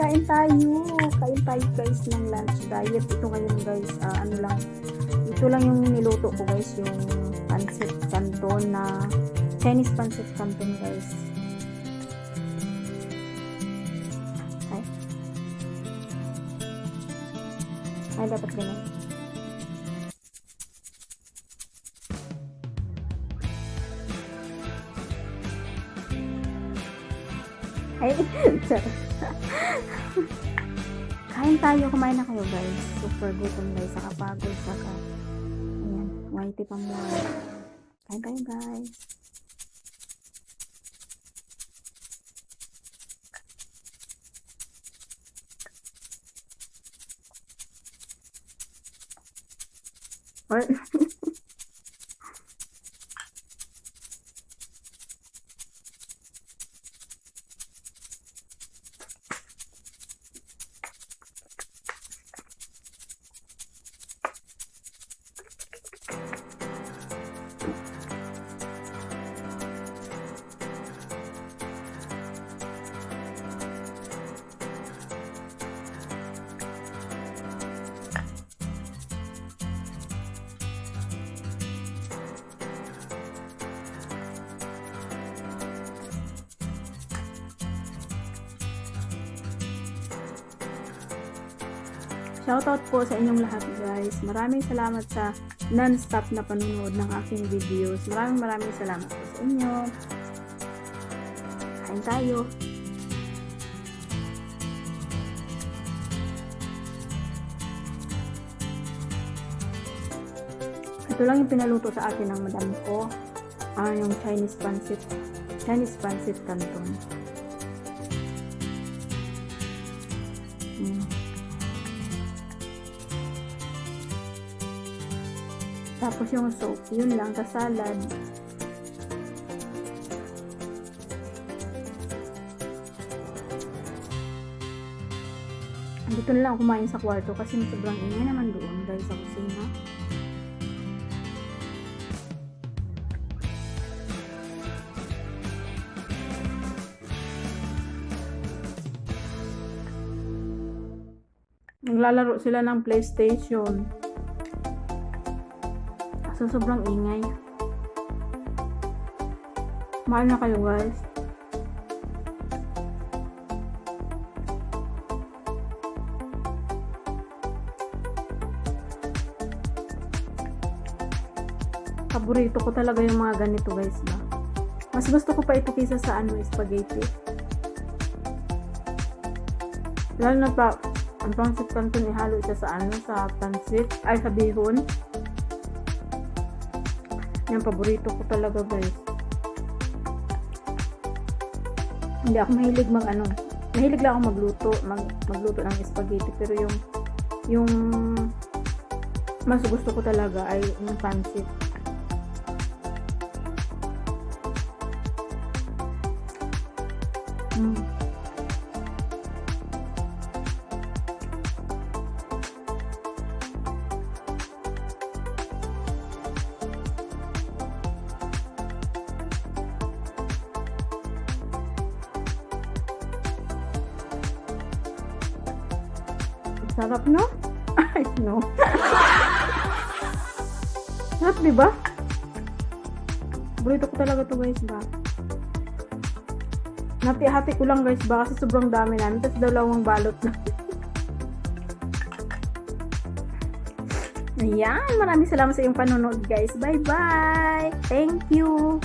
kain tayo. Kain tayo guys ng lunch diet. Ito ngayon guys, ano lang. Ito lang yung niluto ko guys, yung pancit canton na Chinese pancit canton guys. Ay. Ay, dapat ganun. Ay, kain tayo, kumain na kayo guys. Super gutom guys, saka pagod, saka ayan, whitey pang buhay. Kain tayo guys. Or, shoutout po sa inyong lahat guys. Maraming salamat sa non-stop na panunood ng aking videos. Maraming salamat po sa inyo. Kain tayo. Ito lang yung pinaluto sa akin ng madam ko. Yung Chinese pancit canton. Tapos yung soup, yun lang, sa salad. Dito na lang kumain sa kwarto kasi sobrang ingay naman doon guys sa kusina. Naglalaro sila ng PlayStation. So, sobrang ingay. Mahal na kayo guys. Paborito ko talaga yung mga ganito guys ba. Mas gusto ko pa ito kaysa sa spaghetti. Lalo na pa ang pancit canton ihalo siya sa pancit ay sa bihon. Yan, paborito ko talaga guys. Hindi ako mahilig mahilig lang ako magluto ng spaghetti, pero yung mas gusto ko talaga ay yung pancit. Sarap, no? Ay, no. Sarap, diba? Burrito ko talaga to guys ba. Hati-hati ko lang guys ba kasi sobrang dami namin. Tapos dalawang balot na. Ayan. Maraming salamat sa iyong panonood guys. Bye-bye. Thank you.